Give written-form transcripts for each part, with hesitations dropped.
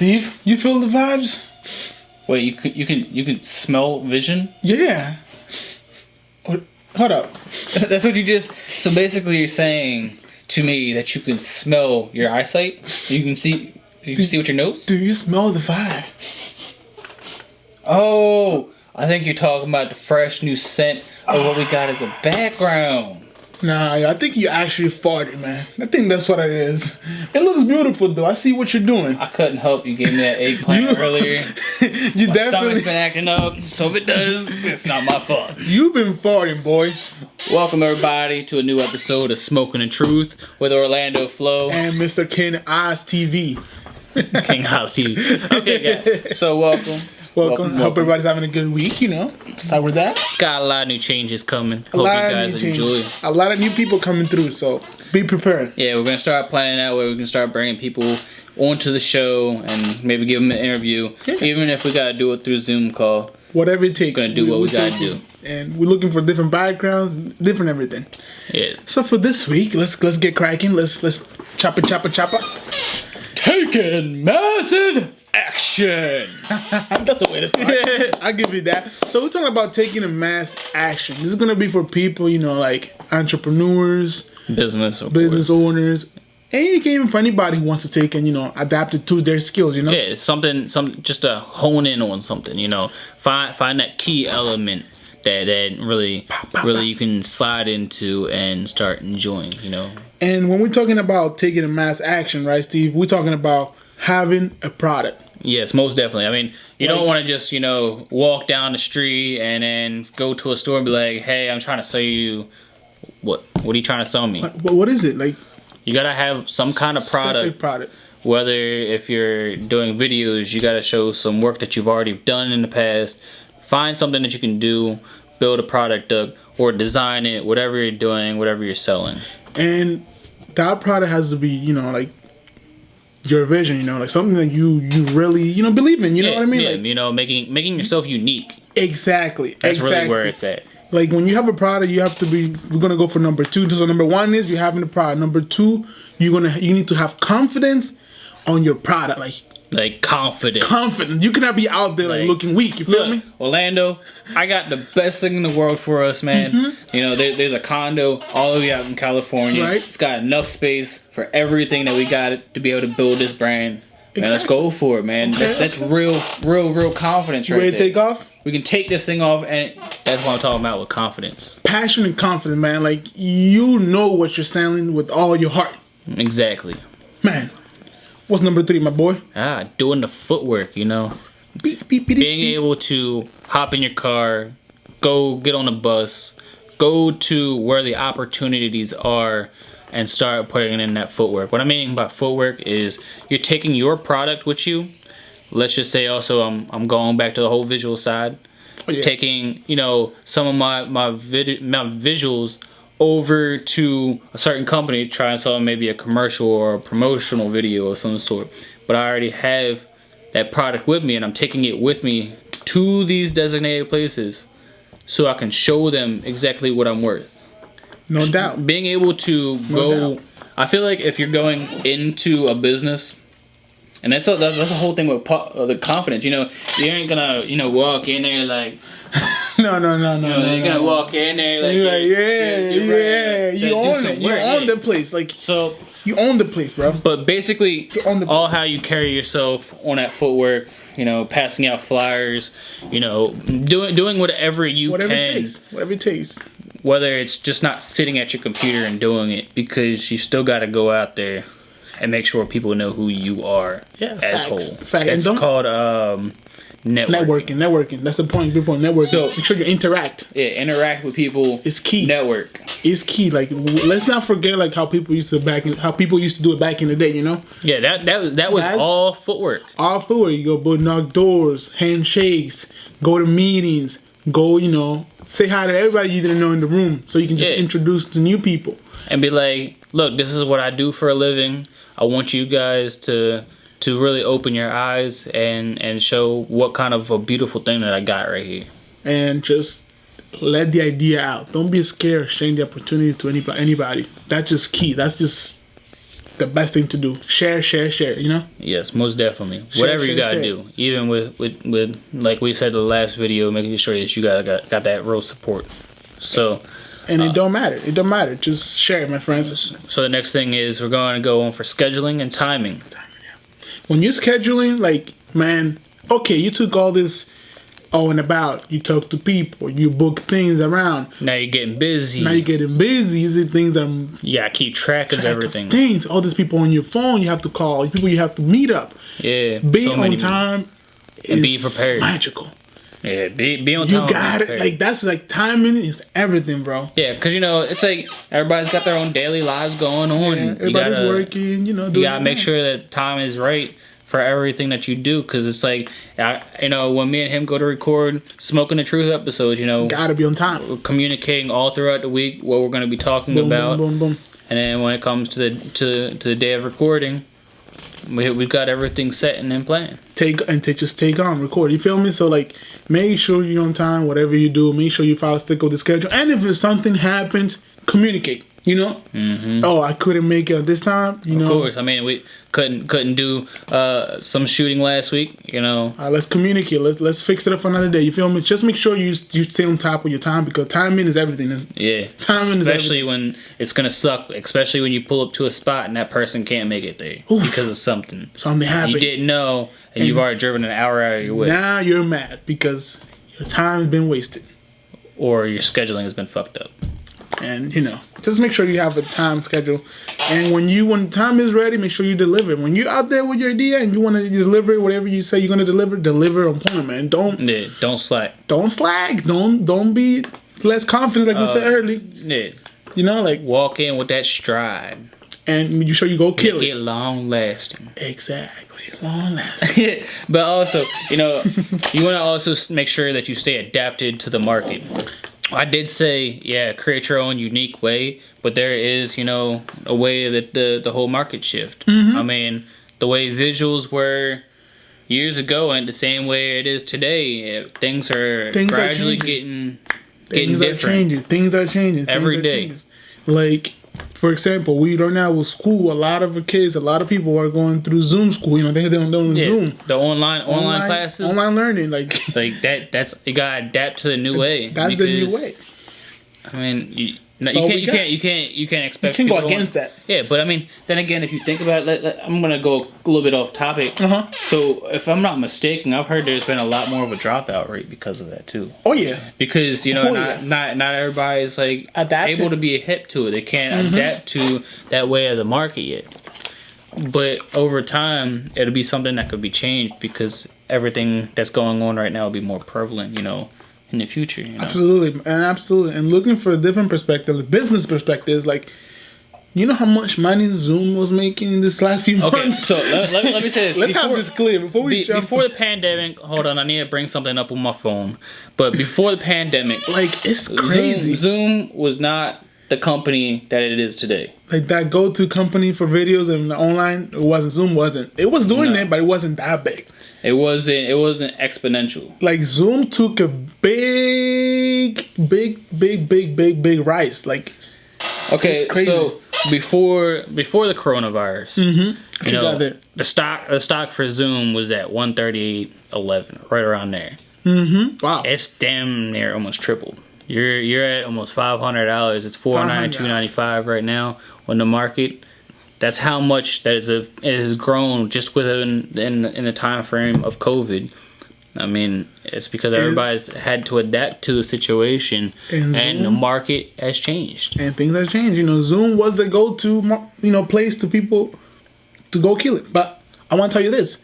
Steve, you feel the vibes? Wait, you can smell vision? Yeah. Hold up. That's what you just. So basically, you're saying to me that you can smell your eyesight. You can see. You can see with your nose. Do you smell the fire? Oh, I think you're talking about the fresh new scent of what we got as a background. Nah, I think you actually farted, man. I think that's what it is. It looks beautiful, though. I see what you're doing. I couldn't help you gave me that eggplant earlier. You My definitely stomach's been acting up, so if it does, it's not my fault. You've been farting, boy. Welcome everybody to a new episode of Smoking the Truth with Orlando Flo And Mr. Ken Oz TV. King House TV. Okay, guys. So welcome. Welcome. Hope everybody's having a good week, Start with that. Got a lot of new changes coming. Hope you guys enjoy. A lot of new people coming through, so be prepared. Yeah, we're going to start planning out where we can start bringing people onto the show and maybe give them an interview. Yeah. Even if we got to do it through Zoom call. Whatever it takes. We're going to do what we got to do. And we're looking for different backgrounds, different everything. Yeah. So for this week, let's get cracking. Let's chop it. Taking massive action. That's the way to start. I'll give you that. So we're talking about taking a mass action. This is gonna be for people, like entrepreneurs, business owners, and you can even for anybody who wants to take and adapt it to their skills. Yeah, something just to hone in on something. Find that key element that really you can slide into and start enjoying. And when we're talking about taking a mass action, right, Steve? We're talking about having a product. Yes, most definitely. I mean, you don't want to just, walk down the street and then go to a store and be like, hey, I'm trying to sell you what? What are you trying to sell me? What is it? You got to have some kind of product. Whether if you're doing videos, you got to show some work that you've already done in the past. Find something that you can do, build a product up, or design it, whatever you're doing, whatever you're selling. And that product has to be, your vision, something that you really, believe in, know what I mean? Yeah, making yourself unique. Exactly. That's really where it's at. Like when you have a product, you have to be, we're going to go for number 2. So number 1 is you're having the product. Number 2, you need to have confidence on your product. Like confidence. You cannot be out there looking weak. You feel me? Orlando, I got the best thing in the world for us, man. Mm-hmm. There's a condo all the way out in California. Right. It's got enough space for everything that we got to be able to build this brand. Exactly. Man, let's go for it, man. Okay. That's real confidence right there. Ready to take off? We can take this thing off, and that's what I'm talking about with confidence. Passion and confidence, man. You know what you're selling with all your heart. Exactly. Man. What's number 3, my boy? Doing the footwork, Being able to hop in your car, go get on a bus, go to where the opportunities are, and start putting in that footwork. What I mean by footwork is you're taking your product with you. Let's just say also I'm going back to the whole visual side. Oh, yeah. Taking, some of my visuals over to a certain company, try and sell maybe a commercial or a promotional video of some sort. But I already have that product with me, and I'm taking it with me to these designated places so I can show them exactly what I'm worth. No doubt. Being able to go, I feel like if you're going into a business, and that's the whole thing with the confidence. You ain't gonna, walk in there like. No. You're gonna walk in there like. Yeah. You own it. You own the place. So. You own the place, bro. But basically, all how you carry yourself on that footwork, passing out flyers, doing whatever you can. Whatever it takes. Whether it's just not sitting at your computer and doing it, because you still got to go out there and make sure people know who you are as whole. That's called networking. That's the point. Good point. Networking. So make sure you interact. Yeah, interact with people. It's key. Network. It's key. Let's not forget how people used to do it back in the day. Yeah, that was all footwork. All footwork. You go knock doors, handshakes, go to meetings, go say hi to everybody you didn't know in the room, so you can just introduce the new people and be like, look, this is what I do for a living. I want you guys to really open your eyes and show what kind of a beautiful thing that I got right here. And just let the idea out. Don't be scared of sharing the opportunity to anybody. That's just key. That's just the best thing to do. Share, you know? Yes, most definitely. Whatever you gotta do. Even with like we said in the last video, making sure that you got that real support. So and it don't matter. It don't matter. Just share, my friends. So the next thing is we're going to go on for scheduling and timing. When you're scheduling, like, man, okay, you took all this and about. You talk to people. You book things around. Now you're getting busy. You see things that you gotta keep track of everything. Things. All these people on your phone. You have to call. People you have to meet up. Yeah. Be on time. And be prepared. Magical. Yeah, be on time. You got it. Like, that's like timing is everything, bro. Yeah, because it's like everybody's got their own daily lives going on. Yeah, everybody's working, you gotta make sure that time is right for everything that you do. Because it's like, when me and him go to record Smoking the Truth episodes, gotta be on time. We're communicating all throughout the week what we're gonna be talking about. Boom. And then when it comes to the day of recording, we've got everything set and in plan. Just take on, record. You feel me? So, like, make sure you're on time. Whatever you do, make sure you stick with the schedule. And if something happens, communicate. Mm-hmm. Oh, I couldn't make it at this time. Of course. I mean, we couldn't do some shooting last week. Let's communicate. Let's fix it up for another day. You feel me? Just make sure you stay on top of your time, because timing is everything. Yeah. Timing is everything. Especially when it's gonna suck. Especially when you pull up to a spot and that person can't make it there because of something. Something happened. You didn't know, and you've already driven an hour out of your way. Now you're mad because your time has been wasted, or your scheduling has been fucked up. And just make sure you have a time schedule. And when time is ready, make sure you deliver. When you're out there with your idea and you want to deliver whatever you say you're gonna deliver on point, man. Don't slack. Don't slack. Don't be less confident, like we said earlier. Yeah. Like, walk in with that stride. And you sure you go kill it. Get long lasting. Exactly. Long lasting. But also, you want to also make sure that you stay adapted to the market. I did say, create your own unique way, but there is, a way that the whole market shift. Mm-hmm. I mean, the way visuals were years ago and the same way it is today, things are gradually getting different. Things are changing every day. Like, for example, we right now with school, a lot of people are going through Zoom school. They're doing Zoom. The online classes, online learning, like that's you gotta adapt to the new way. That's the new way. I mean, you can't expect. You can't go against that. Yeah, but I mean, then again, if you think about it, I'm gonna go a little bit off topic. So, if I'm not mistaken, I've heard there's been a lot more of a dropout rate because of that too. Oh yeah. Because not everybody's like able to be hip to it. They can't adapt to that way of the market yet. But over time, it'll be something that could be changed because everything that's going on right now will be more prevalent. In the future, Absolutely. And looking for a different perspective, the business perspective, like, how much money Zoom was making in this last few months? Okay, so let me say this. Let's have this clear before we jump. Before the pandemic, hold on, I need to bring something up on my phone. But before the pandemic, like, it's crazy. Zoom was not the company that it is today. Like, that go-to company for videos and online, it wasn't. Zoom wasn't. It was doing it, but it wasn't that big. It wasn't exponential. Like, Zoom took a big rise. Like, okay, so before the coronavirus, the stock for Zoom was at 138.11, right around there. Wow, it's damn near almost tripled. You're at almost $500. It's $492.95 right now on the market. That's how much it has grown just within in the time frame of COVID. I mean, it's because everybody's had to adapt to the situation, and the market has changed. And things have changed. Zoom was the go-to place to people to go kill it. But I want to tell you this: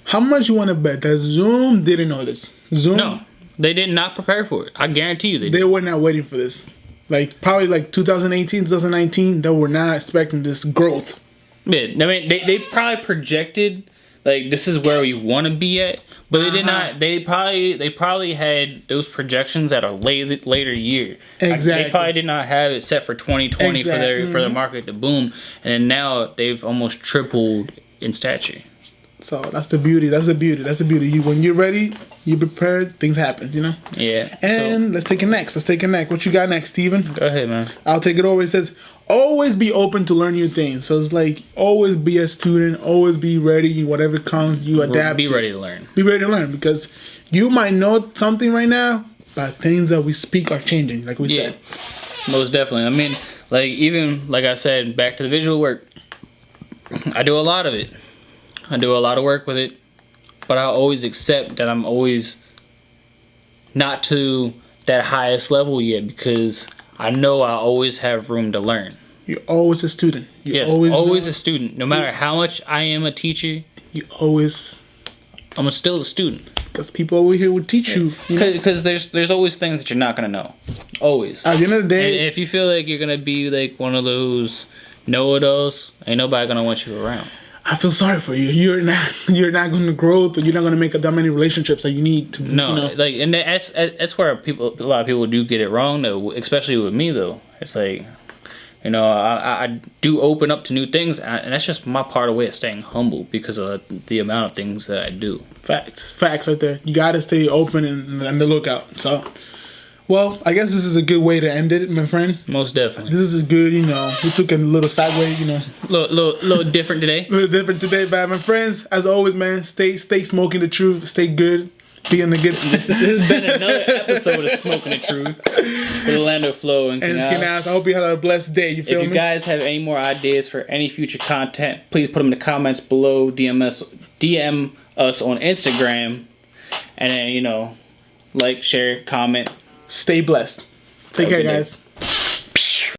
how much you want to bet that Zoom didn't know this? No, they did not prepare for it. I guarantee you they were not waiting for this. Like, probably like 2018, 2019, they were not expecting this growth. Yeah, I mean, they probably projected, like, this is where we want to be at, but they did not. They probably had those projections at a later year. Exactly. They probably did not have it set for 2020 for the market to boom, and now they've almost tripled in stature. So that's the beauty. That's the beauty. That's the beauty. When you're ready, you prepared, things happen, you know? Yeah. And let's take it next. What you got next, Steven? Go ahead, man. I'll take it over. It says, always be open to learn new things. So it's like, always be a student. Always be ready. Whatever comes, you adapt. Be ready to learn. Be ready to learn, because you might know something right now, but things that we speak are changing, like we said. Most definitely. I mean, like, even, like I said, back to the visual work, I do a lot of it. I do a lot of work with it, but I always accept that I'm always not to that highest level yet, because I know I always have room to learn. You're always a student. Yes, always a student. No matter how much I am a teacher, I'm still a student. Because people over here will teach you. Because there's always things that you're not going to know. Always. At the end of the day. And if you feel like you're going to be like one of those know-it-alls, ain't nobody going to want you around. I feel sorry for you. You're not going to grow, or you're not going to make that many relationships that you need to. No, you know. like, and that's where a lot of people do get it wrong, though. Especially with me, though. It's like, you know, I do open up to new things, and that's just my part of way of staying humble, because of the amount of things that I do. Facts right there. You got to stay open and on the lookout. So, well, I guess this is a good way to end it, my friend. Most definitely. This is good, you know. We took a little sideways, you know. Little different today. A little different today, but my friends, as always, man, stay smoking the truth. Stay good. Be in the good. This has been another episode of Smoking the Truth with Orlando Flo and Canals. I hope you had a blessed day. You feel me? If you guys have any more ideas for any future content, please put them in the comments below. DM us on Instagram, and then, you know, like, share, comment. Stay blessed. Take care, guys.